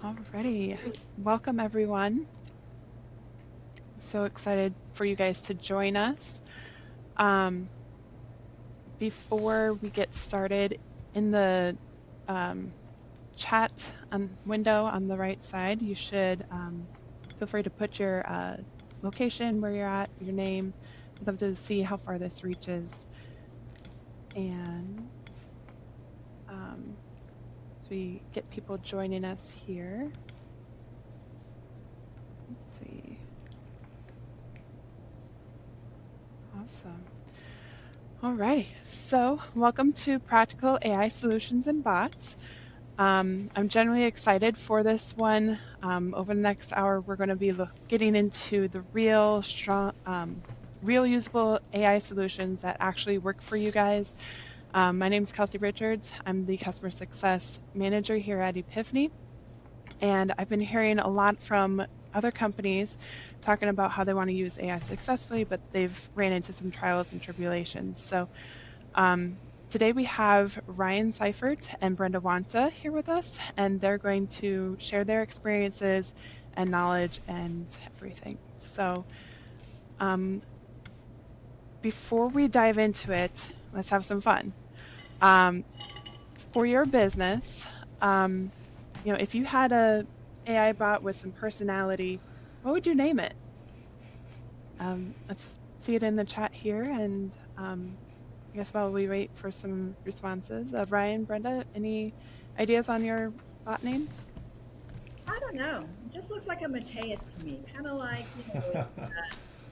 Alrighty, welcome everyone. I'm so excited for you guys to join us. Um, Before we get started, in the chat window on the right side, you should feel free to put your location, where you're at, your name. I'd love to see how far this reaches. And as we get people joining us here, let's see. Awesome. Alrighty, so welcome to Practical AI Solutions and Bots. I'm generally excited for this one. Over the next hour, we're going to be getting into the real usable AI solutions that actually work for you guys. My name is Kelsey Richards. I'm the Customer Success Manager here at Epiphany. And I've been hearing a lot from other companies talking about how they want to use AI successfully, but they've ran into some trials and tribulations. So today we have Ryan Seifert and Brenda Wanta here with us, and they're going to share their experiences and knowledge and everything. So before we dive into it, let's have some fun. For your business, if you had a AI bot with some personality, what would you name it? Let's see it in the chat here, and I guess while we wait for some responses, Ryan, Brenda, any ideas on your bot names? I don't know. It just looks like a Mateus to me. Kind of like,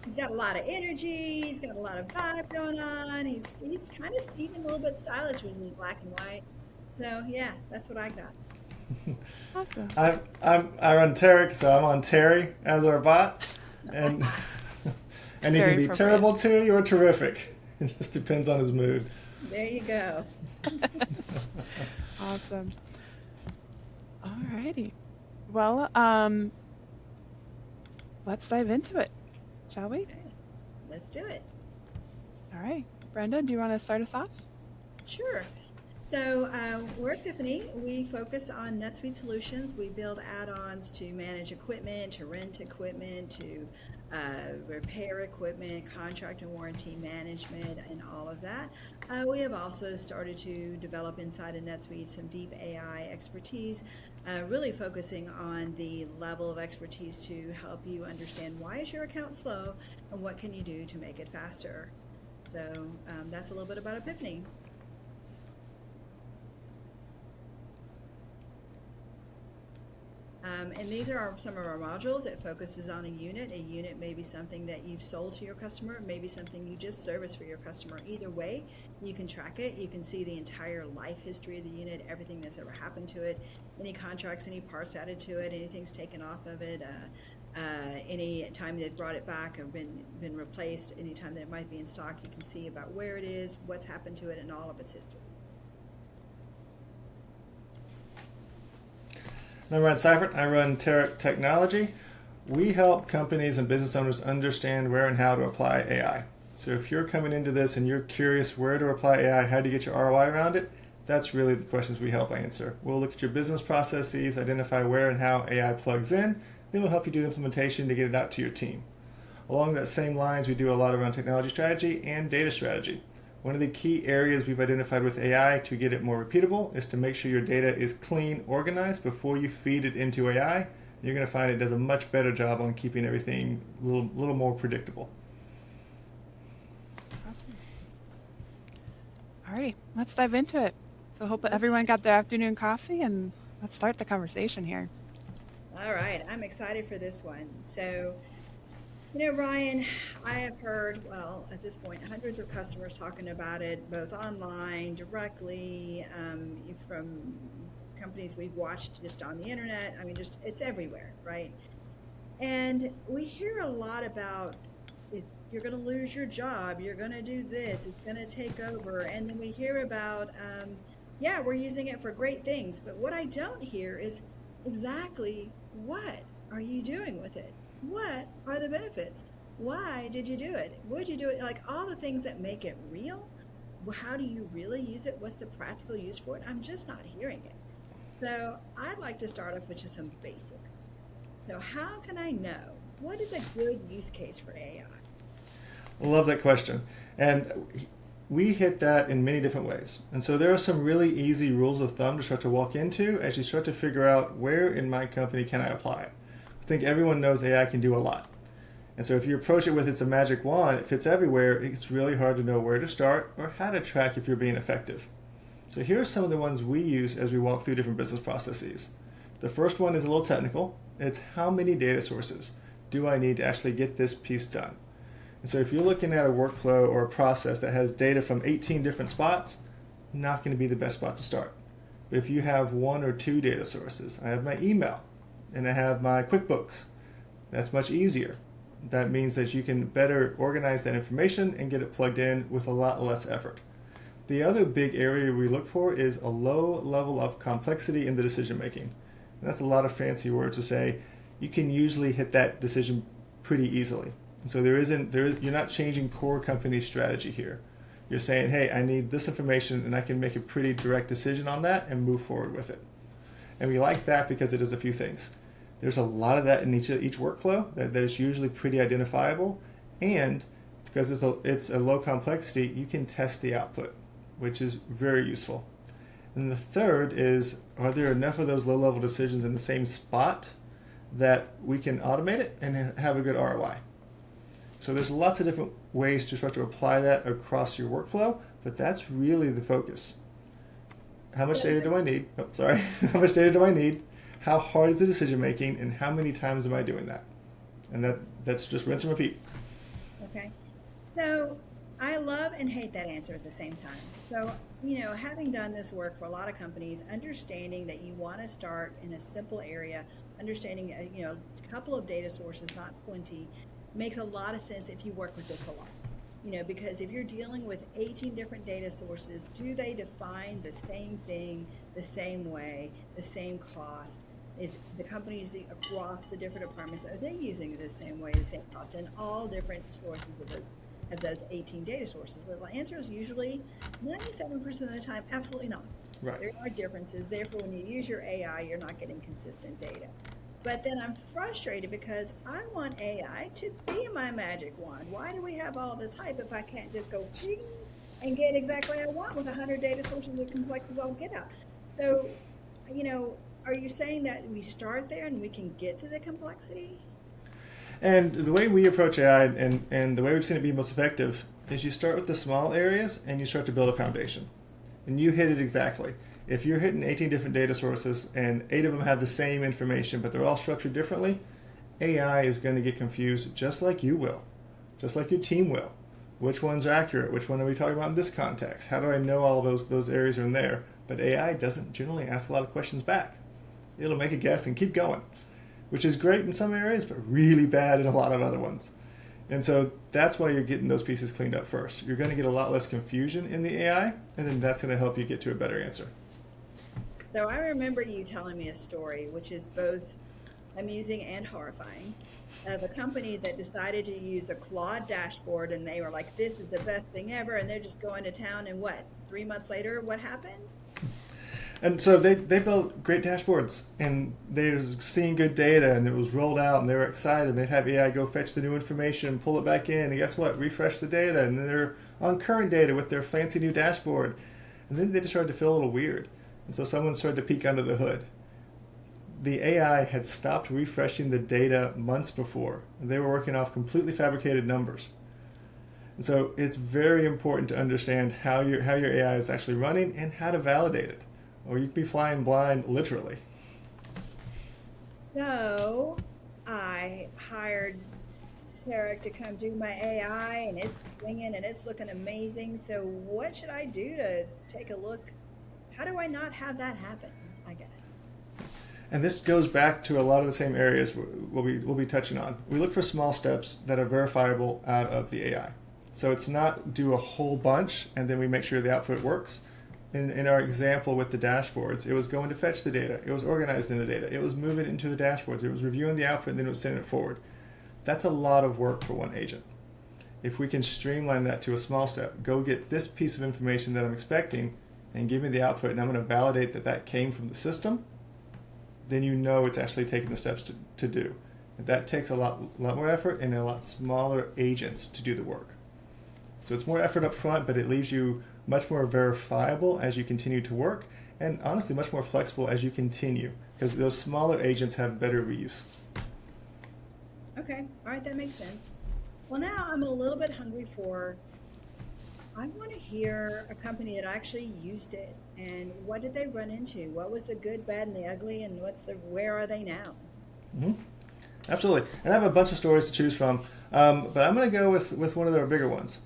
he's got a lot of energy. He's got a lot of vibe going on. He's kind of even a little bit stylish with his black and white. So yeah, that's what I got. Awesome. I run Tarek, so I'm on Terry as our bot, and and he can be terrible to you or terrific. It just depends on his mood. There you go. Awesome. Alrighty. Well, let's dive into it, shall we? Okay, let's do it. All right. Brenda, do you want to start us off? Sure. So we're Epiphany. We focus on NetSuite solutions. We build add-ons to manage equipment, to rent equipment, to repair equipment, contract and warranty management, and all of that. We have also started to develop inside of NetSuite some deep AI expertise, really focusing on the level of expertise to help you understand why is your account slow and what can you do to make it faster. So that's a little bit about Epiphany. And these are some of our modules. It focuses on a unit. A unit may be something that you've sold to your customer, maybe something you just service for your customer. Either way, you can track it. You can see the entire life history of the unit, everything that's ever happened to it, any contracts, any parts added to it, anything's taken off of it, any time they've brought it back or been replaced, any time that it might be in stock, you can see about where it is, what's happened to it, and all of its history. I'm Ryan Seifert. I run Tarek Technology. We help companies and business owners understand where and how to apply AI. So if you're coming into this and you're curious where to apply AI, how do you get your ROI around it, that's really the questions we help answer. We'll look at your business processes, identify where and how AI plugs in, then we'll help you do the implementation to get it out to your team. Along that same lines, we do a lot around technology strategy and data strategy. One of the key areas we've identified with AI to get it more repeatable is to make sure your data is clean, organized before you feed it into AI. You're going to find it does a much better job on keeping everything a little more predictable. Awesome. All right, let's dive into it. So hope everyone got their afternoon coffee, and let's start the conversation here. All right, I'm excited for this one. So, Ryan, I have heard, well, at this point, hundreds of customers talking about it, both online, directly, from companies we've watched just on the internet. I mean, just it's everywhere, right? And we hear a lot about you're going to lose your job, you're going to do this, it's going to take over. And then we hear about, yeah, we're using it for great things. But what I don't hear is exactly what are you doing with it? What are the benefits? Why did you do it? Would you do it? Like all the things that make it real. How do you really use it? What's the practical use for it? I'm just not hearing it. So I'd like to start off with just some basics. So how can I know what is a good use case for AI? I love that question. And we hit that in many different ways. And so there are some really easy rules of thumb to start to walk into as you start to figure out where in my company can I apply it. I think everyone knows AI can do a lot. And so if you approach it with it's a magic wand, it fits everywhere, it's really hard to know where to start or how to track if you're being effective. So here are some of the ones we use as we walk through different business processes. The first one is a little technical. It's how many data sources do I need to actually get this piece done? And so if you're looking at a workflow or a process that has data from 18 different spots, not going to be the best spot to start. But if you have one or two data sources, I have my email and I have my QuickBooks, that's much easier. That means that you can better organize that information and get it plugged in with a lot less effort. The other big area we look for is a low level of complexity in the decision making. And that's a lot of fancy words to say you can usually hit that decision pretty easily. And so you're not changing core company strategy here. You're saying, hey, I need this information and I can make a pretty direct decision on that and move forward with it. And we like that because it does a few things. There's a lot of that in each workflow that is usually pretty identifiable, and because it's a low complexity, you can test the output, which is very useful. And the third is, are there enough of those low-level decisions in the same spot that we can automate it and have a good ROI? So there's lots of different ways to start to apply that across your workflow, but that's really the focus. How much data do I need? Oh, sorry. How much data do I need? How hard is the decision making, and how many times am I doing that? And that's just rinse and repeat. Okay. So I love and hate that answer at the same time. So, having done this work for a lot of companies, understanding that you want to start in a simple area, understanding, a couple of data sources, not 20, makes a lot of sense if you work with this a lot. Because if you're dealing with 18 different data sources, do they define the same thing the same way, the same cost? Is the company using across the different departments, are they using it the same way, the same cost, in all different sources of those 18 data sources? The answer is usually 97% of the time, absolutely not. Right. There are differences. Therefore, when you use your AI, you're not getting consistent data. But then I'm frustrated because I want AI to be my magic wand. Why do we have all this hype if I can't just go ching and get exactly what I want with 100 data sources as complex as I'll get out? So, are you saying that we start there and we can get to the complexity? And the way we approach AI and the way we've seen it be most effective is you start with the small areas and you start to build a foundation. And you hit it exactly. If you're hitting 18 different data sources and 8 of them have the same information but they're all structured differently, AI is going to get confused just like you will, just like your team will. Which ones are accurate? Which one are we talking about in this context? How do I know all those areas are in there? But AI doesn't generally ask a lot of questions back. It'll make a guess and keep going, which is great in some areas, but really bad in a lot of other ones. And so that's why you're getting those pieces cleaned up first. You're going to get a lot less confusion in the AI, and then that's going to help you get to a better answer. So I remember you telling me a story, which is both amusing and horrifying, of a company that decided to use a Claude dashboard, and they were like, this is the best thing ever, and they're just going to town, and 3 months later, what happened? And so they built great dashboards, and they were seeing good data, and it was rolled out, and they were excited. They'd have AI go fetch the new information, pull it back in, and guess what? Refresh the data, and then they're on current data with their fancy new dashboard. And then they just started to feel a little weird. And so someone started to peek under the hood. The AI had stopped refreshing the data months before, and they were working off completely fabricated numbers. And so it's very important to understand how your AI is actually running and how to validate it, or you could be flying blind literally. So I hired Tarek to come do my AI, and it's swinging and it's looking amazing. So what should I do to take a look? How do I not have that happen, I guess? And this goes back to a lot of the same areas we'll be touching on. We look for small steps that are verifiable out of the AI. So it's not do a whole bunch and then we make sure the output works. In our example with the dashboards, it was going to fetch the data, it was organizing the data, it was moving it into the dashboards, it was reviewing the output, and then it was sending it forward. That's a lot of work for one agent. If we can streamline that to a small step, go get this piece of information that I'm expecting and give me the output, and I'm going to validate that that came from the system, then you know it's actually taking the steps to do. And that takes a lot more effort and a lot smaller agents to do the work. So it's more effort up front, but it leaves you much more verifiable as you continue to work, and honestly much more flexible as you continue, because those smaller agents have better reuse. Okay, all right, that makes sense. Well, now I'm a little bit hungry I want to hear a company that actually used it, and what did they run into? What was the good, bad, and the ugly, and where are they now? Mm-hmm. Absolutely. And I have a bunch of stories to choose from, but I'm going to go with one of their bigger ones,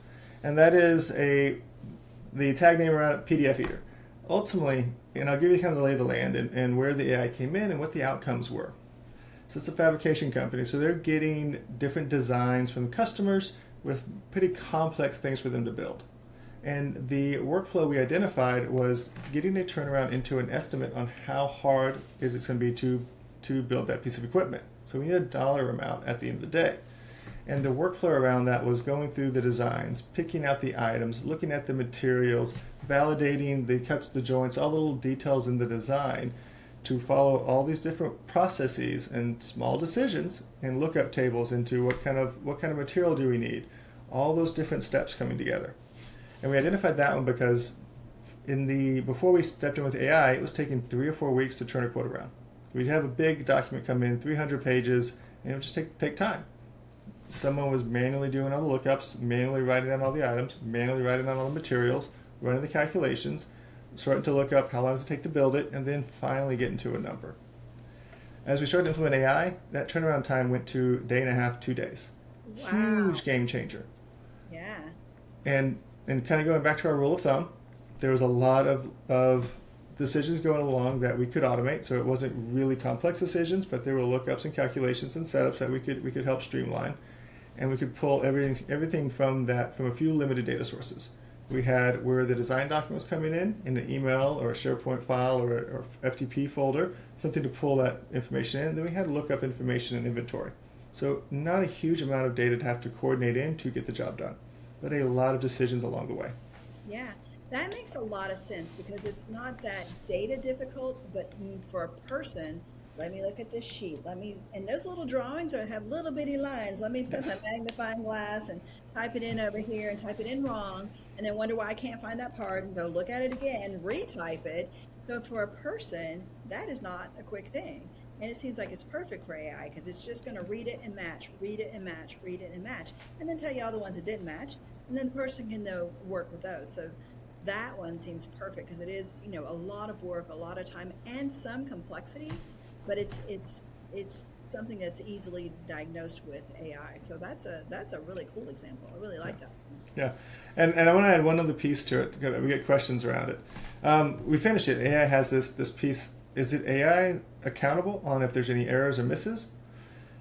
and that is the tag name around it, PDF Eater. Ultimately, and I'll give you kind of the lay of the land and where the AI came in and what the outcomes were. So it's a fabrication company, so they're getting different designs from customers with pretty complex things for them to build. And the workflow we identified was getting a turnaround into an estimate on how hard is it going to be to build that piece of equipment. So we need a dollar amount at the end of the day. And the workflow around that was going through the designs, picking out the items, looking at the materials, validating the cuts, the joints, all the little details in the design to follow all these different processes and small decisions and lookup tables into what kind of material do we need, all those different steps coming together. And we identified that one because before we stepped in with AI, it was taking 3 or 4 weeks to turn a quote around. We'd have a big document come in, 300 pages, and it would just take time. Someone was manually doing all the lookups, manually writing down all the items, manually writing down all the materials, running the calculations, starting to look up how long does it take to build it, and then finally getting to a number. As we started to implement AI, that turnaround time went to 1.5 days, 2 days. Wow. Huge game changer. Yeah. And kind of going back to our rule of thumb, there was a lot of decisions going along that we could automate, so it wasn't really complex decisions, but there were lookups and calculations and setups that we could help streamline, and we could pull everything from a few limited data sources. We had where the design document was coming in an email or a SharePoint file or FTP folder, something to pull that information in. Then we had lookup information and inventory. So not a huge amount of data to have to coordinate in to get the job done, but a lot of decisions along the way. Yeah, that makes a lot of sense because it's not that data difficult, but for a person, let me look at this sheet. And those little drawings have little bitty lines. Let me put my magnifying glass and type it in over here and type it in wrong, and then wonder why I can't find that part and go look at it again, retype it. So for a person, that is not a quick thing. And it seems like it's perfect for AI because it's just going to read it and match, read it and match, read it and match, and then tell you all the ones that didn't match, and then the person can work with those. So that one seems perfect because it is, a lot of work, a lot of time, and some complexity, but it's something that's easily diagnosed with AI. So that's a really cool example. I really like that. Yeah, and I want to add one other piece to it because we get questions around it. We finished it. AI has this piece. Is it AI accountable on if there's any errors or misses?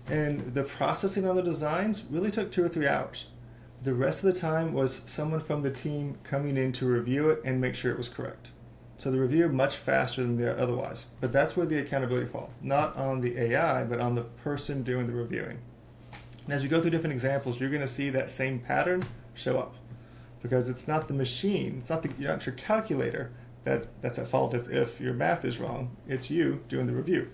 And the processing on the designs really took 2 or 3 hours. The rest of the time was someone from the team coming in to review it and make sure it was correct. So the review much faster than the otherwise. But that's where the accountability falls. Not on the AI, but on the person doing the reviewing. And as we go through different examples, you're going to see that same pattern show up. Because it's not the machine, you're not your calculator that's at fault if your math is wrong. It's you doing the review.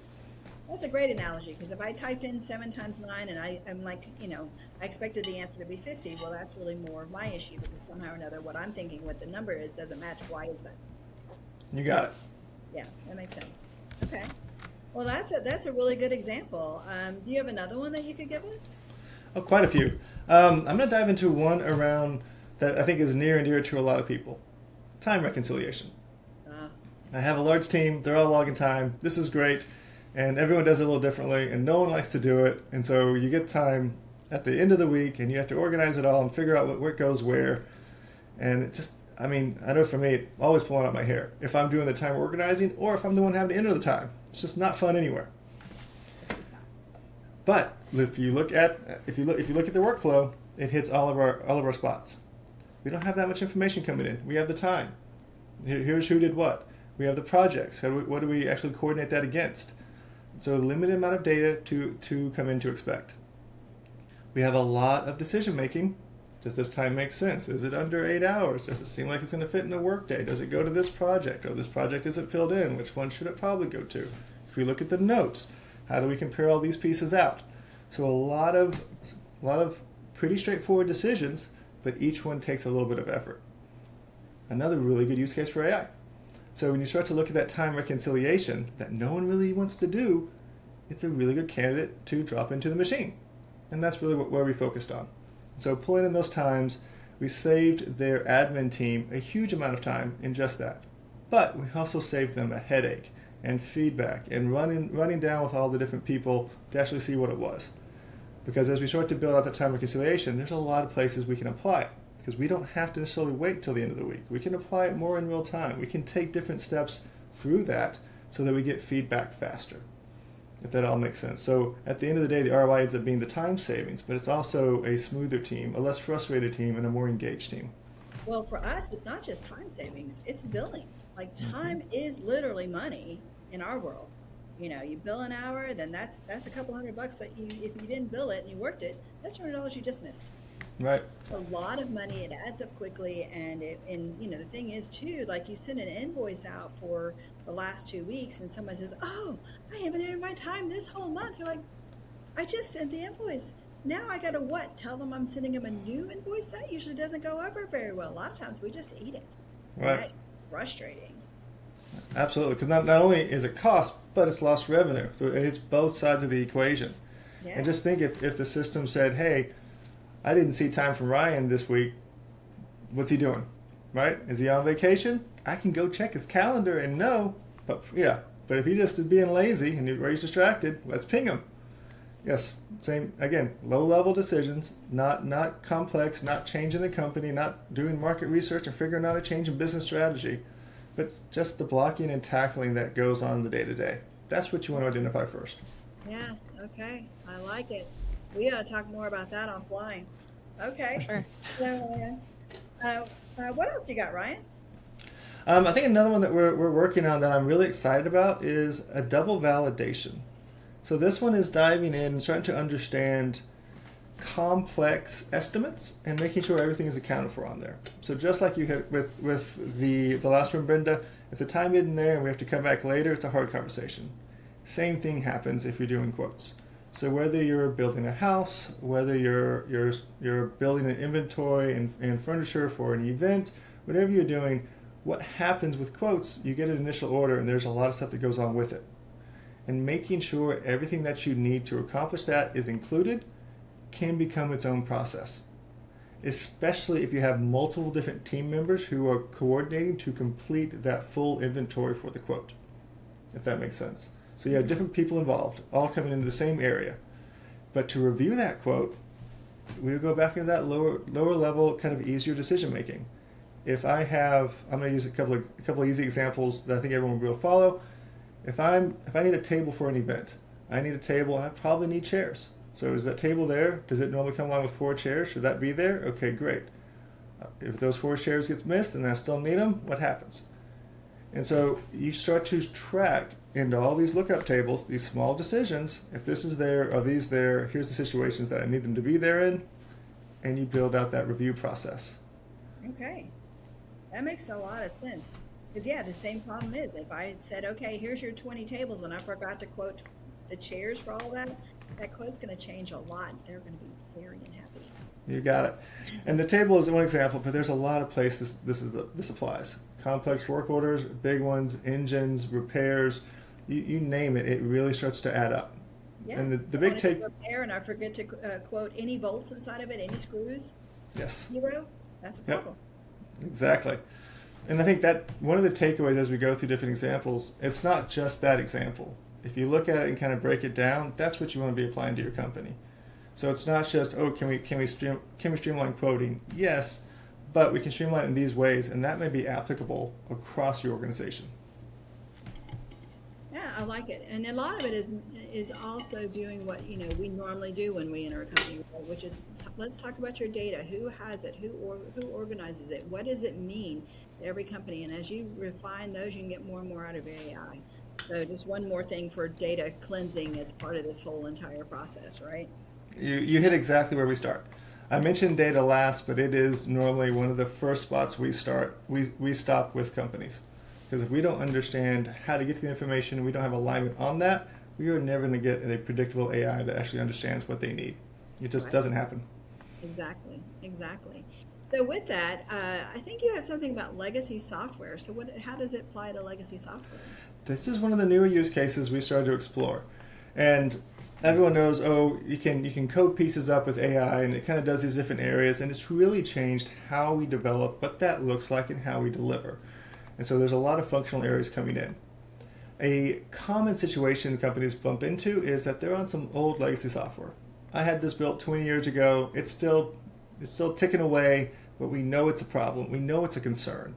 That's a great analogy because if I typed in 7 times 9 and I'm like, I expected the answer to be 50, well, that's really more of my issue because somehow or another what I'm thinking what the number is doesn't match. Why is that? You got it. Yeah, that makes sense. Okay. Well, that's a really good example. Do you have another one that you could give us? Oh, quite a few. I'm going to dive into one around that I think is near and dear to a lot of people. Time reconciliation. I have a large team. They're all logging time. This is great. And everyone does it a little differently, and no one likes to do it. And so you get time at the end of the week, and you have to organize it all and figure out what goes where. And it just, I know for me, it always pulling out my hair. If I'm doing the time organizing, or if I'm the one having to enter the time. It's just not fun anywhere. But if you look at the workflow, it hits all of our spots. We don't have that much information coming in. We have the time. Here's who did what. We have the projects. What do we actually coordinate that against? So limited amount of data to come in to expect. We have a lot of decision making. Does this time make sense? Is it under 8 hours? Does it seem like it's going to fit in a work day? Does it go to this project? Or this project isn't filled in? Which one should it probably go to? If we look at the notes, how do we compare all these pieces out? So a lot of pretty straightforward decisions, but each one takes a little bit of effort. Another really good use case for AI. So when you start to look at that time reconciliation that no one really wants to do, it's a really good candidate to drop into the machine. And that's really where we focused on. So pulling in those times, we saved their admin team a huge amount of time in just that. But we also saved them a headache and feedback and running down with all the different people to actually see what it was. Because as we start to build out that time reconciliation, there's a lot of places we can apply it. Because we don't have to necessarily wait till the end of the week. We can apply it more in real time. We can take different steps through that so that we get feedback faster, if that all makes sense. So at the end of the day, the ROI ends up being the time savings, but it's also a smoother team, a less frustrated team, and a more engaged team. Well, for us, it's not just time savings, it's billing. Like time is literally money in our world. You know, you bill an hour, then that's a couple $100 that if you didn't bill it and you worked it, that's $200 you just missed. Right. A lot of money, it adds up quickly, and you know, the thing is too, like you send an invoice out for the last 2 weeks and someone says, oh, I haven't entered my time this whole month. You're like, I just sent the invoice. Now I gotta what? Tell them I'm sending them a new invoice? That usually doesn't go over very well. A lot of times we just eat it. Right. That's frustrating. Absolutely, because not only is it cost, but it's lost revenue. So it's both sides of the equation. Yeah. And just think if the system said, hey, I didn't see time from Ryan this week. What's he doing? Right? Is he on vacation? I can go check his calendar and know. But yeah, but if he just is being lazy and he's distracted, let's ping him. Yes, same again. Low-level decisions, not complex, not changing the company, not doing market research and figuring out a change in business strategy, but just the blocking and tackling that goes on the day-to-day. That's what you want to identify first. Yeah. Okay. I like it. We got to talk more about that offline. Okay. Sure. So, what else you got, Ryan? I think another one that we're working on that I'm really excited about is a double validation. So this one is diving in and starting to understand complex estimates and making sure everything is accounted for on there. So just like you had with the last one, Brenda, if the time isn't there and we have to come back later, it's a hard conversation. Same thing happens if you're doing quotes. So whether you're building a house, whether you're building an inventory and furniture for an event, whatever you're doing, what happens with quotes, you get an initial order and there's a lot of stuff that goes on with it. And making sure everything that you need to accomplish that is included can become its own process. Especially if you have multiple different team members who are coordinating to complete that full inventory for the quote, if that makes sense. So you have different people involved, all coming into the same area. But to review that quote, we'll go back into that lower level, kind of easier decision making. If I'm going to use a couple of easy examples that I think everyone will be able to follow. If I need a table for an event, I need a table and I probably need chairs. So is that table there? Does it normally come along with 4 chairs? Should that be there? Okay, great. If those 4 chairs gets missed and I still need them, what happens? And so you start to track into all these lookup tables, these small decisions. If this is there, are these there? Here's the situations that I need them to be there in. And you build out that review process. Okay. That makes a lot of sense. Because, yeah, the same problem is if I said, okay, here's your 20 tables and I forgot to quote the chairs for all that, that quote's going to change a lot. They're going to be very unhappy. You got it. And the table is one example, but there's a lot of places this applies. Complex work orders, big ones, engines, repairs, you name it, it really starts to add up. Yeah. And the big take... repair and I forget to quote any bolts inside of it, any screws. Yes. 0, that's a problem. Yep. Exactly. And I think that one of the takeaways as we go through different examples, it's not just that example. If you look at it and kind of break it down, that's what you want to be applying to your company. So it's not just, oh, can we streamline quoting? Yes, but we can streamline it in these ways, and that may be applicable across your organization. Yeah, I like it. And a lot of it is also doing what we normally do when we enter a company, which is let's talk about your data. Who has it? Who organizes it? What does it mean to every company? And as you refine those, you can get more and more out of AI. So just one more thing for data cleansing as part of this whole entire process, right? You hit exactly where we start. I mentioned data last, but it is normally one of the first spots we start. We stop with companies. Because if we don't understand how to get to the information, we don't have alignment on that, we are never going to get a predictable AI that actually understands what they need. It just Right. doesn't happen. Exactly. Exactly. So with that, I think you have something about legacy software. So how does it apply to legacy software? This is one of the newer use cases we started to explore. And everyone knows, oh, you can code pieces up with AI, and it kind of does these different areas, and it's really changed how we develop, what that looks like, and how we deliver. And so there's a lot of functional areas coming in. A common situation companies bump into is that they're on some old legacy software. I had this built 20 years ago. It's still ticking away, but we know it's a problem. We know it's a concern,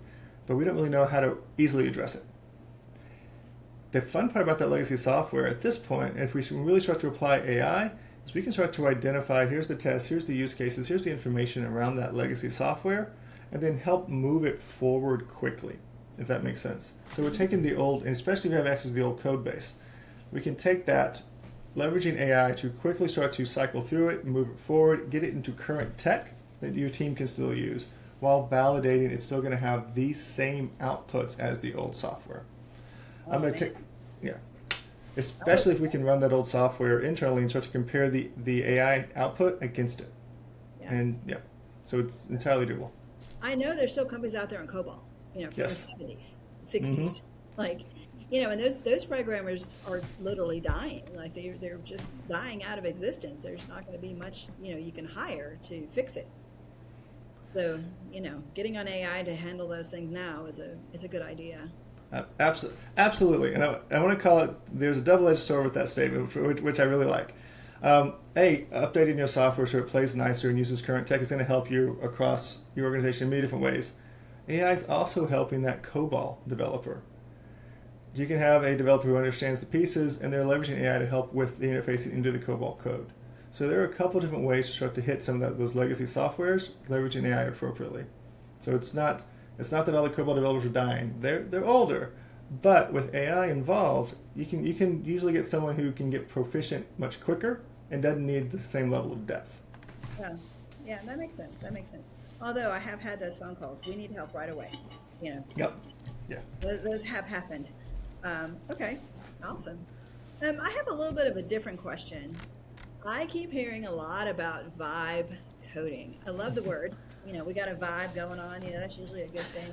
but we don't really know how to easily address it. The fun part about that legacy software at this point, if we really start to apply AI, is we can start to identify, here's the test, here's the use cases, here's the information around that legacy software, and then help move it forward quickly, if that makes sense. So we're taking the old, and especially if we have access to the old code base, we can take that, leveraging AI to quickly start to cycle through it, move it forward, get it into current tech that your team can still use, while validating it's still going to have the same outputs as the old software. I'm going to take, yeah, especially if we can run that old software internally and start to compare the AI output against it. Yeah. And yeah, so it's entirely doable. I know there's still companies out there in COBOL, from Yes. the 70s, 60s. Like, and those programmers are literally dying. Like they're just dying out of existence. There's not going to be much, you can hire to fix it. So, getting on AI to handle those things now is a good idea. Absolutely. And I want to call it, there's a double-edged sword with that statement, which I really like. Updating your software so it plays nicer and uses current tech is going to help you across your organization in many different ways. AI is also helping that COBOL developer. You can have a developer who understands the pieces, and they're leveraging AI to help with the interfacing into the COBOL code. So there are a couple different ways to start to hit some of those legacy softwares, leveraging AI appropriately. So it's not that all the COBOL developers are dying. They're older, but with AI involved, you can usually get someone who can get proficient much quicker and doesn't need the same level of depth. Yeah, that makes sense. Although I have had those phone calls, we need help right away. Yep. Yeah. Those have happened. Okay, awesome. I have a little bit of a different question. I keep hearing a lot about vibe coding. I love the word. We got a vibe going on. That's usually a good thing.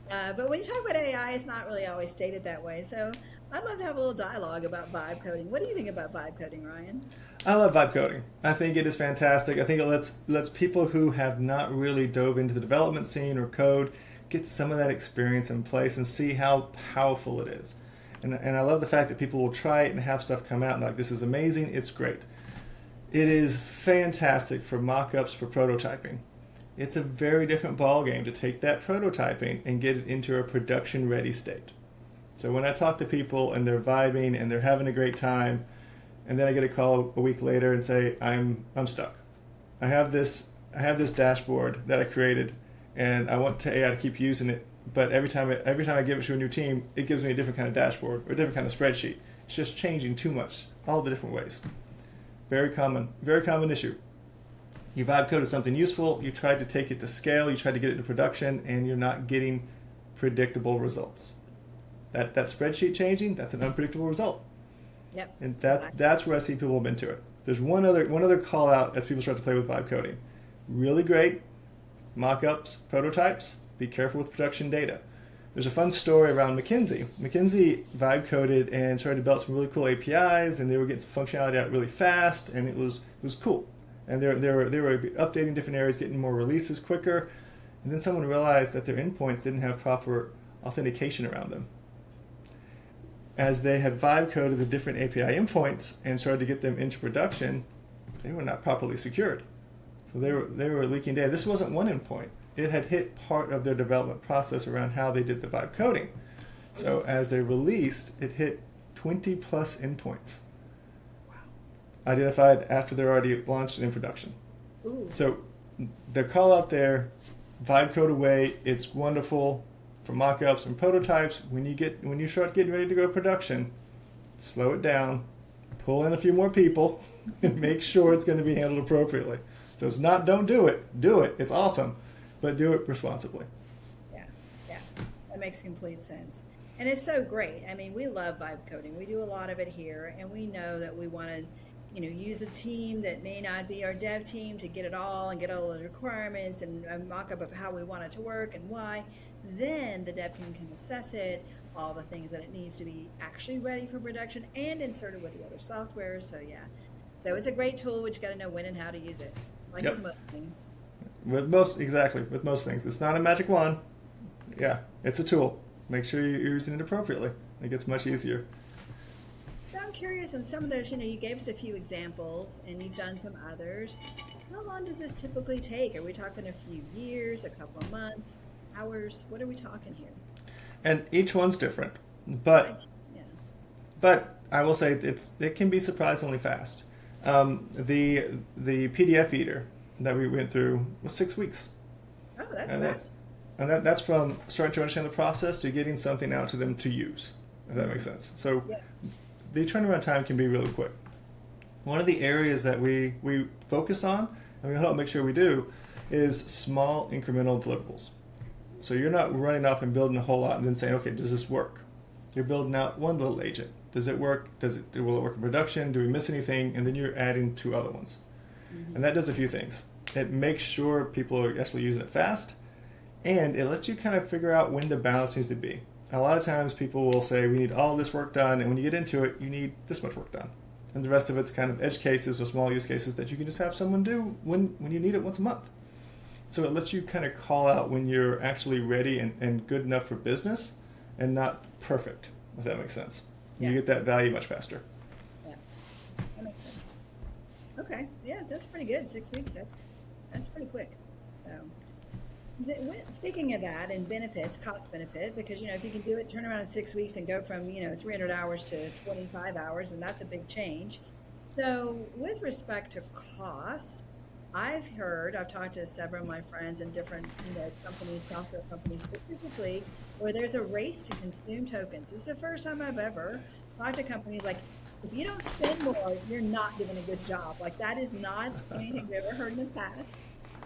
But when you talk about AI, it's not really always stated that way. So I'd love to have a little dialogue about vibe coding. What do you think about vibe coding, Ryan? I love vibe coding. I think it is fantastic. I think it lets people who have not really dove into the development scene or code get some of that experience in place and see how powerful it is. And I love the fact that people will try it and have stuff come out and like, this is amazing, it's great. It is fantastic for mock-ups, for prototyping. It's a very different ballgame to take that prototyping and get it into a production-ready state. So when I talk to people and they're vibing and they're having a great time, and then I get a call a week later and say, I'm stuck. I have this dashboard that I created, and I want AI to keep using it, but every time I give it to a new team, it gives me a different kind of dashboard or a different kind of spreadsheet. It's just changing too much, all the different ways. Very common issue. You vibe coded something useful, you tried to take it to scale, you tried to get it into production, and you're not getting predictable results. That spreadsheet changing, that's an unpredictable result. Yep. And that's where I see people been to it. There's one other call out as people start to play with vibe coding. Really great mock-ups, prototypes, be careful with production data. There's a fun story around McKinsey. McKinsey vibe coded and started to develop some really cool APIs, and they were getting some functionality out really fast, and it was cool. And they were updating different areas, getting more releases quicker. And then someone realized that their endpoints didn't have proper authentication around them. As they had vibe coded the different API endpoints and started to get them into production, they were not properly secured. So they were leaking data. This wasn't one endpoint. It had hit part of their development process around how they did the vibe coding. So as they released, it hit 20 plus endpoints. Wow. Identified after they're already launched and in production. Ooh. So the call out there, vibe code away, it's wonderful for mock-ups and prototypes. When you start getting ready to go to production, slow it down, pull in a few more people, and make sure it's going to be handled appropriately. So it's not don't do it, do it. It's awesome, but do it responsibly. Yeah, that makes complete sense. And it's so great. I mean, we love vibe coding. We do a lot of it here, and we know that we want to, use a team that may not be our dev team to get it all and get all the requirements and a mock-up of how we want it to work and why. Then the dev team can assess it, all the things that it needs to be actually ready for production and inserted with the other software. So yeah, so it's a great tool. We just got to know when and how to use it, like Yep. with most things. With most things, it's not a magic wand. Yeah, it's a tool. Make sure you're using it appropriately. It gets much easier. So I'm curious, on some of those, you gave us a few examples and you've done some others. How long does this typically take? Are we talking a few years, a couple of months, hours? What are we talking here? And each one's different, but Yeah. but I will say it can be surprisingly fast. The PDF eater that we went through was 6 weeks. Oh, that's And fast. that's from starting to understand the process to getting something out to them to use, if that makes sense. So Yeah. the turnaround time can be really quick. One of the areas that we focus on, and we help make sure we do, is small incremental deliverables. So you're not running off and building a whole lot and then saying, okay, does this work? You're building out one little agent. Does it work? Will it work in production? Do we miss anything? And then you're adding 2 other ones. Mm-hmm. And that does a few things. It makes sure people are actually using it fast, and it lets you kind of figure out when the balance needs to be. A lot of times people will say, we need all this work done, and when you get into it, you need this much work done. And the rest of it's kind of edge cases or small use cases that you can just have someone do when you need it once a month. So it lets you kind of call out when you're actually ready and good enough for business and not perfect, if that makes sense. Yeah. You get that value much faster. Yeah, that makes sense. Okay, yeah, that's pretty good. 6 weeks, that's pretty quick. So, speaking of that and benefits, cost benefit, because if you can do it, turn around in 6 weeks and go from 300 hours to 25 hours, and that's a big change. So, with respect to cost, I've talked to several of my friends in different companies, software companies specifically, where there's a race to consume tokens. This is the first time I've ever talked to companies like, if you don't spend more, you're not doing a good job. Like, that is not anything we've ever heard in the past.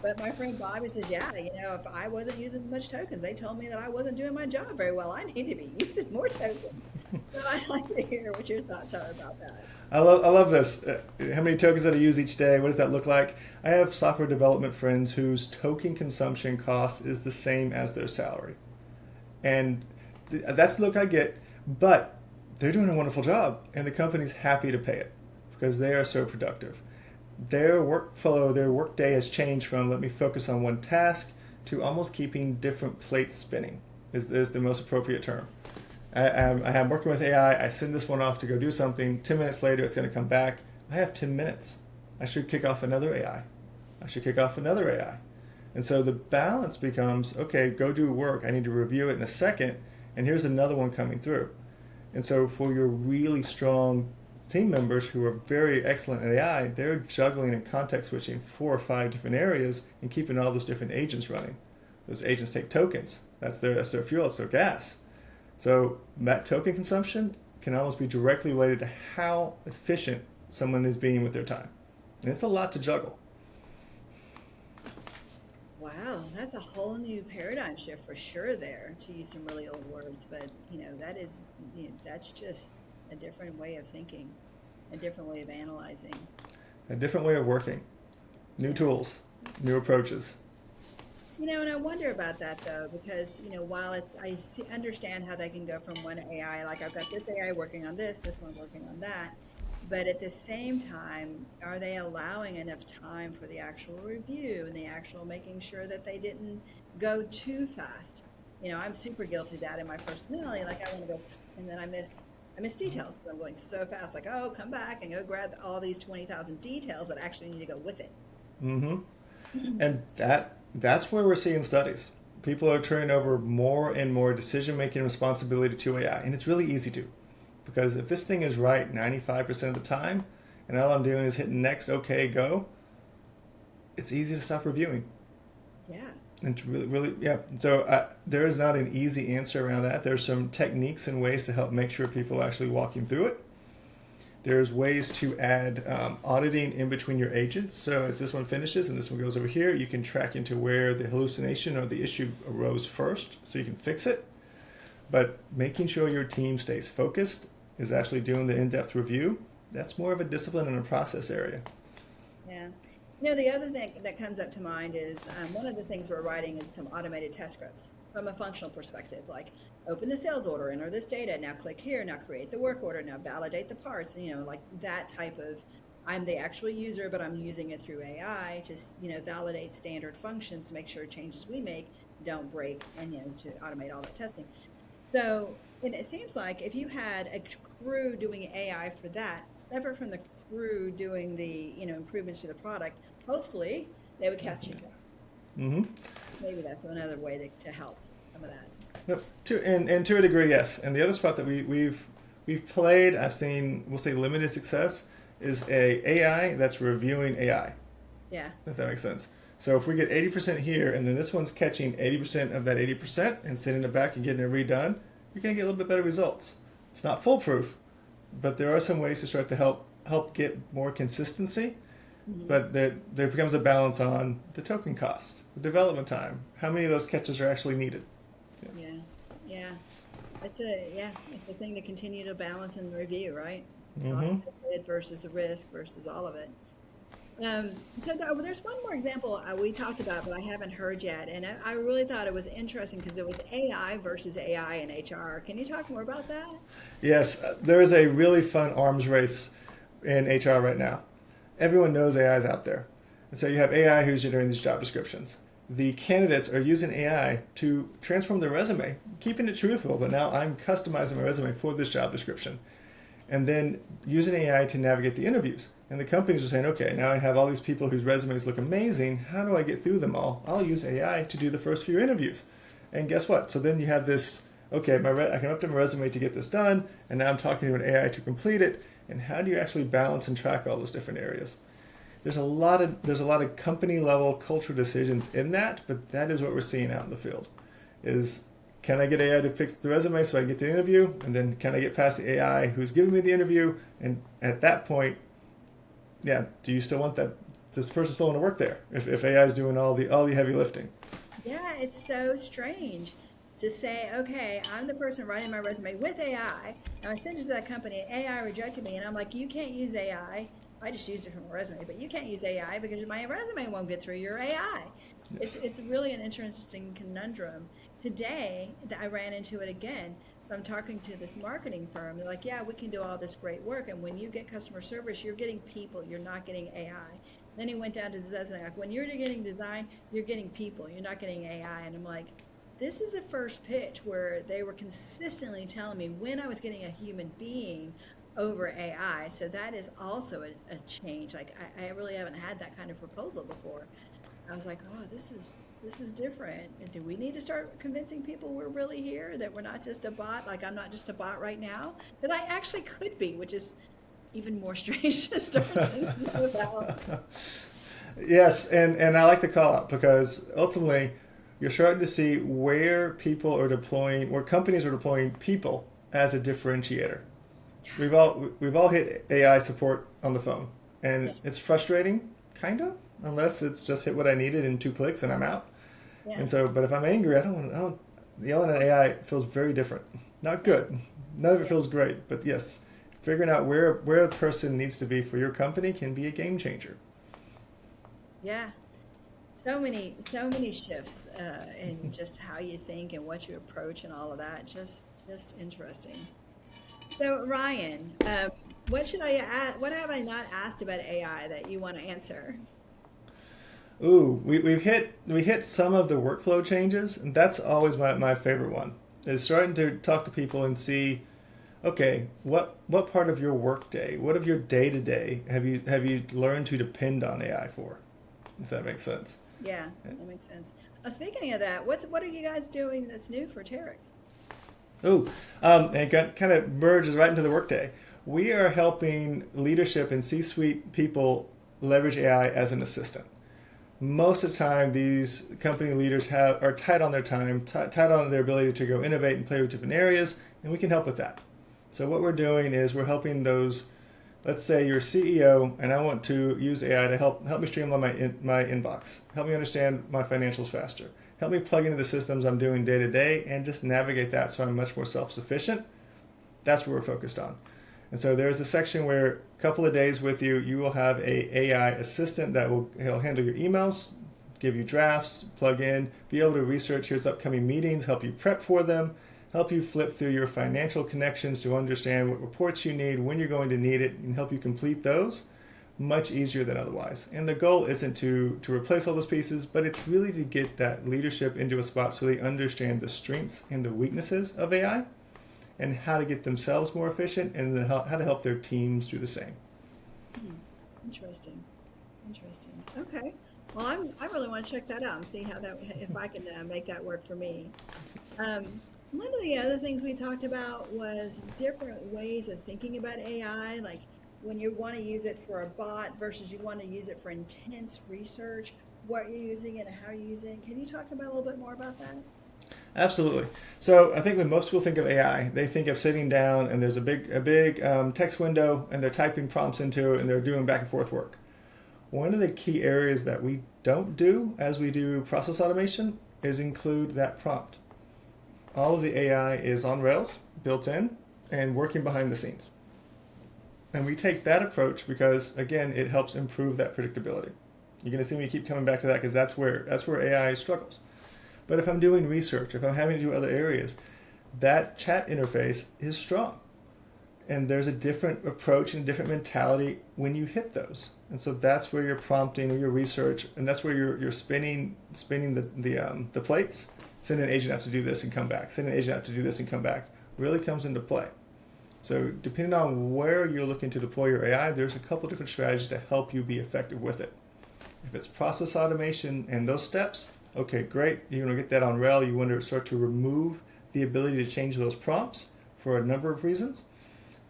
But my friend Bobby says, yeah, if I wasn't using as much tokens, they told me that I wasn't doing my job very well. I need to be using more tokens. So I'd like to hear what your thoughts are about that. I love this. How many tokens that I use each day? What does that look like? I have software development friends whose token consumption cost is the same as their salary. And that's the look I get. But they're doing a wonderful job, and the company's happy to pay it because they are so productive. Their workflow, their workday has changed from let me focus on one task to almost keeping different plates spinning is the most appropriate term. I'm working with AI. I send this one off to go do something. 10 minutes later, it's going to come back. I have 10 minutes. I should kick off another AI. I should kick off another AI. And so the balance becomes, okay, go do work. I need to review it in a second, and here's another one coming through. And so for your really strong team members who are very excellent at AI, they're juggling and context switching 4 or 5 different areas and keeping all those different agents running. Those agents take tokens. That's their fuel, that's their gas. So that token consumption can almost be directly related to how efficient someone is being with their time. And it's a lot to juggle. Wow, that's a whole new paradigm shift for sure there, to use some really old words, but that is, that's just a different way of thinking, a different way of analyzing. A different way of working. New tools, new approaches. And I wonder about that though, because while understand how they can go from one AI, like I've got this AI working on this one working on that, but at the same time, are they allowing enough time for the actual review and the actual making sure that they didn't go too fast? I'm super guilty of that in my personality. Like I want to go, and then I miss details. So I'm going so fast, like, oh, come back and go grab all these 20,000 details that actually need to go with it. Mm-hmm. And that's where we're seeing studies. People are turning over more and more decision-making responsibility to AI, and it's really easy to. Because if this thing is right 95% of the time, and all I'm doing is hitting next, okay, go, it's easy to stop reviewing. Yeah. And it's really, yeah. So there is not an easy answer around that. There's some techniques and ways to help make sure people are actually walking through it. There's ways to add auditing in between your agents. So as this one finishes and this one goes over here, you can track into where the hallucination or the issue arose first, so you can fix it. But making sure your team stays focused, is actually doing the in-depth review, that's more of a discipline and a process area. Yeah. You know, the other thing that comes up to mind is one of the things we're writing is some automated test scripts from a functional perspective, like open the sales order, enter this data, now click here, now create the work order, now validate the parts, you know, like that type of, I'm the actual user, but I'm using it through AI to, you know, validate standard functions to make sure changes we make don't break and, you know, to automate all that testing. So, and it seems like if you had a crew doing AI for that, separate from the crew doing the, you know, improvements to the product, hopefully they would catch it. Mm-hmm. Maybe that's another way to help some of that. Yep. And to a degree, yes. And the other spot that we've played, I've seen, we'll say limited success, is a AI that's reviewing AI. Yeah. If that makes sense. So if we get 80% here, and then this one's catching 80% of that 80% and sending it back and getting it redone, you're going to get a little bit better results. It's not foolproof, but there are some ways to start to help get more consistency. Mm-hmm. But there becomes a balance on the token cost, the development time, how many of those catches are actually needed. Yeah. It's a thing to continue to balance and review, right? Mm-hmm. Cost versus the risk versus all of it. So there's one more example we talked about, but I haven't heard yet, and I really thought it was interesting because it was AI versus AI in HR. Can you talk more about that? Yes, there is a really fun arms race in HR right now. Everyone knows AI is out there, and so you have AI who's generating these job descriptions. The candidates are using AI to transform their resume, keeping it truthful, but now I'm customizing my resume for this job description. And then using AI to navigate the interviews. And the companies are saying, okay, now I have all these people whose resumes look amazing. How do I get through them all? I'll use AI to do the first few interviews. And guess what? So then you have this, okay, I can update my resume to get this done, and now I'm talking to an AI to complete it. And how do you actually balance and track all those different areas? There's a lot of company level cultural decisions in that, but that is what we're seeing out in the field. Is can I get AI to fix the resume so I get the interview? And then can I get past the AI who's giving me the interview? And at that point, yeah, do you still want that? Does the person still want to work there if AI is doing all the heavy lifting? Yeah, it's so strange to say, okay, I'm the person writing my resume with AI, and I send it to that company, and AI rejected me, and I'm like, you can't use AI. I just used it from a resume, but you can't use AI because my resume won't get through your AI. Yes. It's really an interesting conundrum. Today, I ran into it again. So I'm talking to this marketing firm. They're like, yeah, we can do all this great work. And when you get customer service, you're getting people. You're not getting AI. Then he went down to this other thing. Like, when you're getting design, you're getting people. You're not getting AI. And I'm like, this is the first pitch where they were consistently telling me when I was getting a human being over AI. So that is also a change. Like, I really haven't had that kind of proposal before. I was like, oh, this is different. And do we need to start convincing people we're really here, that we're not just a bot? Like, I'm not just a bot right now, because I actually could be, which is even more strange to start thinking about. Yes, and I like the call out because ultimately you're starting to see where people are deploying, where companies are deploying people as a differentiator. We've all hit AI support on the phone, and it's frustrating, kind of, unless it's just hit what I needed in 2 clicks and I'm out. Yeah. And so, but if I'm angry, I don't yelling at AI feels very different. Not good. None of it feels great, but yes, figuring out where a person needs to be for your company can be a game changer. Yeah. So many shifts in just how you think and what you approach and all of that. Just interesting. So Ryan, what have I not asked about AI that you want to answer? Ooh, we hit some of the workflow changes, and that's always my favorite one. Is starting to talk to people and see, okay, what part of your workday, what of your day to day have you learned to depend on AI for? If that makes sense. Yeah, that makes sense. Speaking of that, what are you guys doing that's new for Tarek? Oh, and it kind of merges right into the workday. We are helping leadership and C-suite people leverage AI as an assistant. Most of the time, these company leaders are tight on their time, tight on their ability to go innovate and play with different areas, and we can help with that. So what we're doing is we're helping those, let's say you're CEO, and I want to use AI to help me streamline my inbox, help me understand my financials faster, help me plug into the systems I'm doing day to day and just navigate that so I'm much more self-sufficient. That's what we're focused on. And so there's a section where a couple of days with you, you will have a AI assistant that he'll handle your emails, give you drafts, plug in, be able to research your upcoming meetings, help you prep for them, help you flip through your financial connections to understand what reports you need, when you're going to need it, and help you complete those much easier than otherwise. And the goal isn't to replace all those pieces, but it's really to get that leadership into a spot so they understand the strengths and the weaknesses of AI and how to get themselves more efficient, and then how to help their teams do the same. Interesting. Okay. Well, I really want to check that out and see how if I can make that work for me. One of the other things we talked about was different ways of thinking about AI, like when you want to use it for a bot versus you want to use it for intense research, what you're using it and how you're using it. Can you talk about a little bit more about that? Absolutely. So I think when most people think of AI, they think of sitting down and there's a big text window and they're typing prompts into it and they're doing back and forth work. One of the key areas that we don't do as we do process automation is include that prompt. All of the AI is on Rails, built in, and working behind the scenes. And we take that approach because, again, it helps improve that predictability. You're going to see me keep coming back to that because that's where AI struggles. But if I'm doing research, if I'm having to do other areas, that chat interface is strong. And there's a different approach and a different mentality when you hit those. And so that's where your prompting or your research, and that's where you're spinning the plates. Send an agent out to do this and come back. Send an agent out to do this and come back. Really comes into play. So depending on where you're looking to deploy your AI, there's a couple different strategies to help you be effective with it. If it's process automation and those steps, okay, great. You're going to get that on Rail. You want to start to remove the ability to change those prompts for a number of reasons.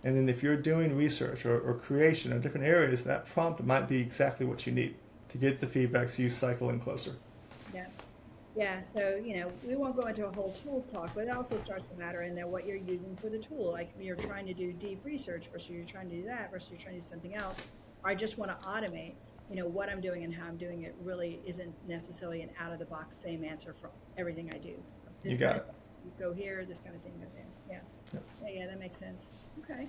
And then if you're doing research or creation or different areas, that prompt might be exactly what you need to get the feedback so you cycle in closer. Yeah. Yeah, so, we won't go into a whole tools talk, but it also starts to matter in that what you're using for the tool. Like you're trying to do deep research versus you're trying to do that versus you're trying to do something else. Or I just want to automate. What I'm doing and how I'm doing it really isn't necessarily an out-of-the-box same answer for everything I do. You got it. You go here, this kind of thing go there. Yeah, that makes sense. Okay.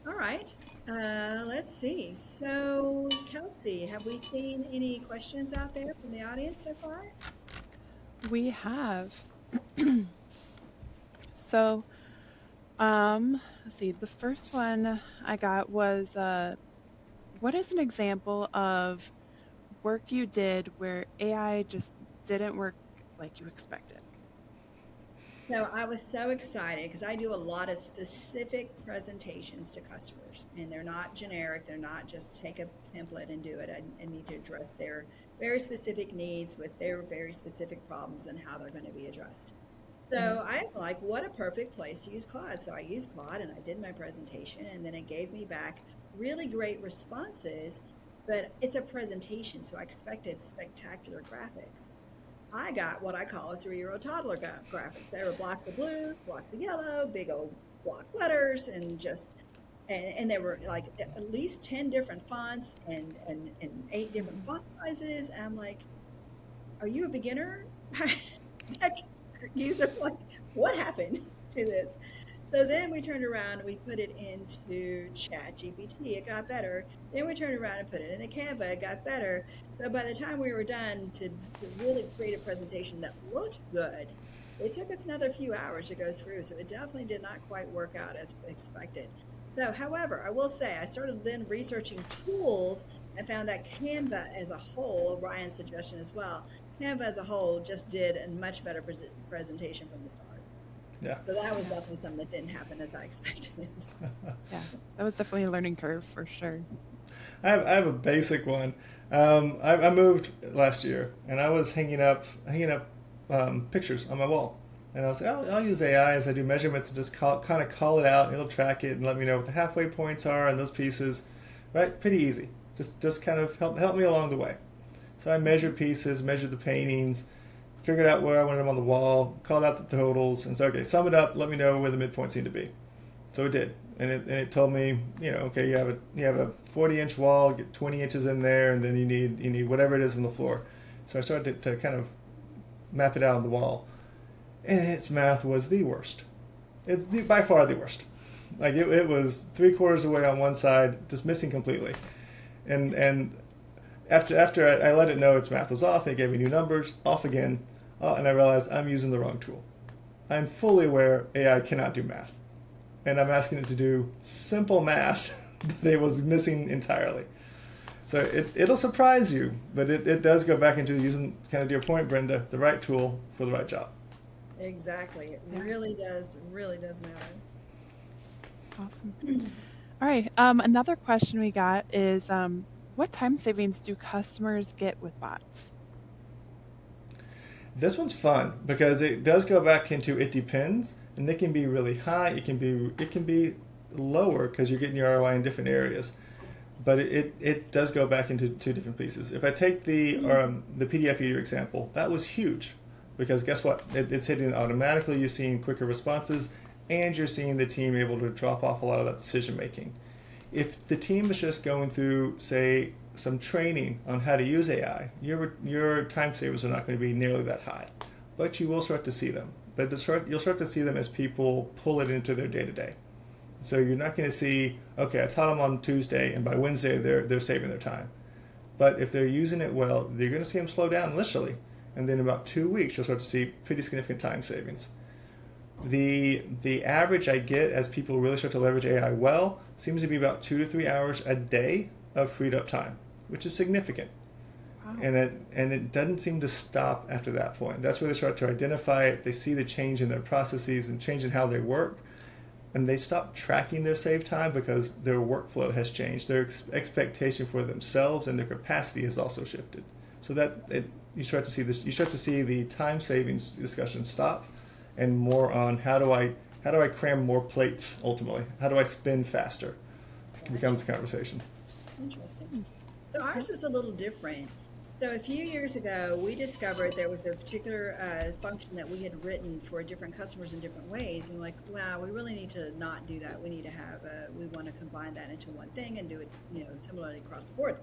All right. Let's see. So, Kelsey, have we seen any questions out there from the audience so far? We have. So, let's see. The first one I got was, what is an example of work you did where AI just didn't work like you expected? So I was so excited because I do a lot of specific presentations to customers, and they're not generic. They're not just take a template and do it. I need to address their very specific needs with their very specific problems and how they're going to be addressed. So I'm like, what a perfect place to use Claude. So I used Claude and I did my presentation, and then it gave me back really great responses, but it's a presentation, so I expected spectacular graphics. I got what I call a 3-year-old toddler graphics. There were blocks of blue, blocks of yellow, big old block letters, and and there were like at least 10 different fonts and 8 different font sizes. And I'm like, are you a beginner? User, like, what happened to this? So then we turned around and we put it into Chat GPT. It got better. Then we turned around and put it into Canva. It got better. So by the time we were done to really create a presentation that looked good, it took us another few hours to go through. So it definitely did not quite work out as expected. So, however, I will say I started then researching tools and found that Canva as a whole, Ryan's suggestion as well, Canva as a whole just did a much better presentation from the start. Yeah. So that was definitely something that didn't happen as I expected. Yeah, that was definitely a learning curve for sure. I have a basic one. I moved last year, and I was hanging up pictures on my wall. And I was like, I'll use AI as I do measurements and just kind of call it out, and it'll track it and let me know what the halfway points are and those pieces. Right? Pretty easy. Just kind of help me along the way. So I measured pieces, measured the paintings, figured out where I wanted them on the wall, called out the totals, and said, okay, sum it up, let me know where the midpoints need to be. So it did. And it told me, okay, you have a 40-inch wall, get 20 inches in there, and then you need whatever it is on the floor. So I started to kind of map it out on the wall. And its math was the worst. It's by far the worst. Like it was 3/4 away on one side, just missing completely. And after I let it know its math was off, it gave me new numbers, off again, and I realized I'm using the wrong tool. I'm fully aware AI cannot do math. And I'm asking it to do simple math, but it was missing entirely. So it'll surprise you, but it does go back into using, kind of to your point, Brenda, the right tool for the right job. Exactly. It really does matter. Awesome. All right. Another question we got is, what time savings do customers get with bots? This one's fun because it does go back into it depends, and it can be really high. It can be lower because you're getting your ROI in different areas. But it does go back into two different pieces. If I take the PDF eater example, that was huge because guess what? It's hitting automatically. You're seeing quicker responses, and you're seeing the team able to drop off a lot of that decision making. If the team is just going through, say, some training on how to use AI, your time savers are not going to be nearly that high, but you will start to see them. But you'll start to see them as people pull it into their day-to-day. So you're not going to see, okay, I taught them on Tuesday, and by Wednesday they're saving their time. But if they're using it well, you're going to see them slow down initially, and then in about 2 weeks you'll start to see pretty significant time savings. The average I get as people really start to leverage AI well seems to be about 2 to 3 hours a day of freed up time, which is significant. Wow. And it doesn't seem to stop after that point. That's where they start to identify it. They see the change in their processes and change in how they work. And they stop tracking their save time because their workflow has changed. Their expectation for themselves and their capacity has also shifted. So you start to see this. You start to see the time savings discussion stop, and more on how do I cram more plates ultimately? How do I spin faster? It becomes a conversation. Interesting. So ours was a little different. So a few years ago, we discovered there was a particular function that we had written for different customers in different ways, and like, wow, we really need to not do that. We need to have we want to combine that into one thing and do it, similarly across the board.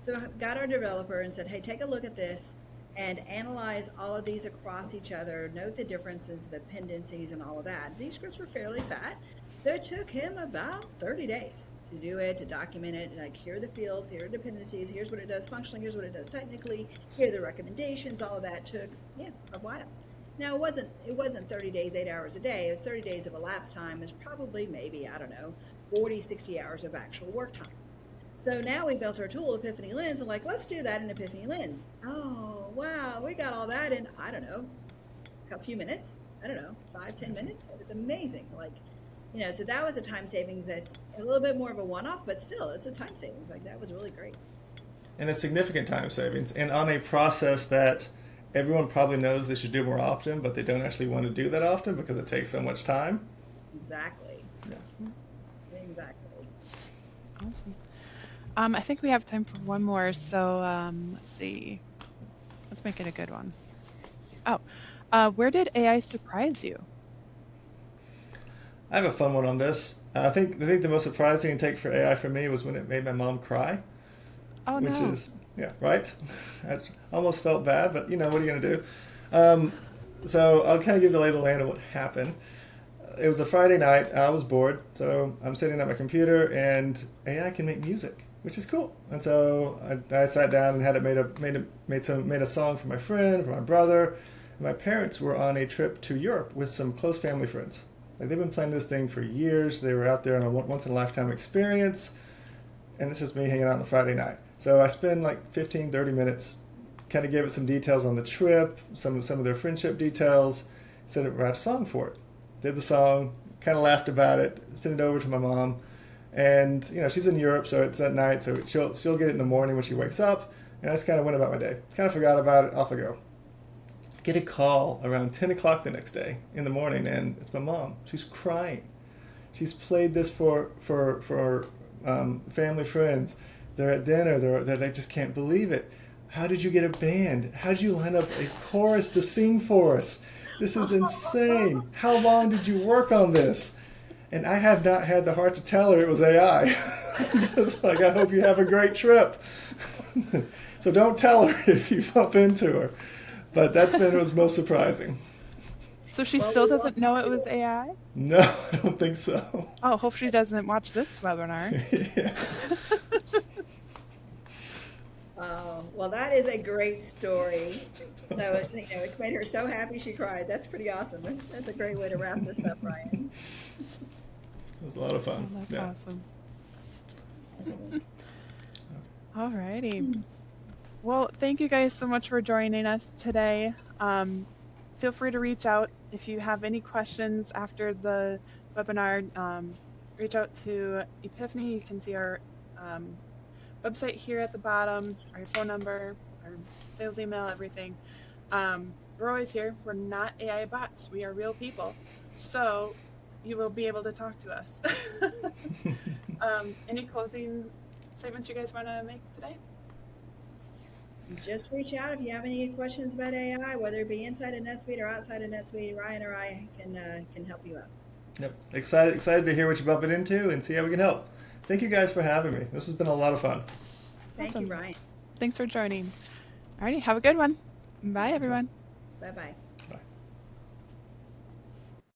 So I got our developer and said, hey, take a look at this and analyze all of these across each other. Note the differences, the dependencies, and all of that. These scripts were fairly fat, so it took him about 30 days. To do it, to document it, like here are the fields, here are dependencies, here's what it does functionally, here's what it does technically, here are the recommendations. All of that took a while. Now it wasn't 30 days, 8 hours a day. It was 30 days of elapsed time. It's probably maybe, I don't know, 40, 60 hours of actual work time. So now we built our tool, Epiphany Lens, and like, let's do that in Epiphany Lens. Oh wow, we got all that in, I don't know, a few minutes. I don't know, 5-10 minutes. It was amazing. So that was a time savings that's a little bit more of a one-off, but still, it's a time savings. Like, that was really great. And a significant time savings, and on a process that everyone probably knows they should do more often, but they don't actually want to do that often because it takes so much time. Exactly. Yeah. Exactly. Awesome. I think we have time for one more, so let's see. Let's make it a good one. Where did AI surprise you? I have a fun one on this. I think the most surprising take for AI for me was when it made my mom cry. Oh no. Which is, right? I almost felt bad, but what are you going to do? So I'll kind of give the lay of the land of what happened. It was a Friday night. I was bored, so I'm sitting at my computer, and AI can make music, which is cool. And so I sat down and had it made a song for my friend, for my brother. And my parents were on a trip to Europe with some close family friends. Like, they've been planning this thing for years. They were out there on a once-in-a-lifetime experience, and it's just me hanging out on a Friday night. So I spend like 15, 30 minutes, kind of gave it some details on the trip, some of their friendship details, said it write a song for it. Did the song, kind of laughed about it, sent it over to my mom, and she's in Europe, so it's at night, so she'll get it in the morning when she wakes up, and I just kind of went about my day. Kind of forgot about it, off I go. Get a call around 10 o'clock the next day in the morning, and it's my mom. She's crying. She's played this for family friends. They're at dinner. They just can't believe it. How did you get a band? How did you line up a chorus to sing for us? This is insane. How long did you work on this? And I have not had the heart to tell her it was AI. Just like, I hope you have a great trip. So don't tell her if you bump into her. But that's been what was most surprising. So she Well, still we want doesn't know it to was AI? No, I don't think so. Oh, hope she doesn't watch this webinar. Yeah. well, that is a great story. So it made her so happy she cried. That's pretty awesome. That's a great way to wrap this up, Ryan. It was a lot of Oh, fun. that's Yeah. awesome. Excellent. Alrighty. Well, thank you guys so much for joining us today. Feel free to reach out if you have any questions after the webinar. Reach out to Epiphany. You can see our website here at the bottom, our phone number, our sales email, everything. We're always here. We're not AI bots. We are real people. So you will be able to talk to us. Any closing statements you guys want to make today? Just reach out if you have any questions about AI, whether it be inside of NetSuite or outside of NetSuite. Ryan or I can help you out. Yep. Excited to hear what you're bumping into and see how we can help. Thank you guys for having me. This has been a lot of fun. Thank Awesome. you, Ryan. Thanks for joining. Alrighty, have a good one. Bye, everyone. Bye-bye.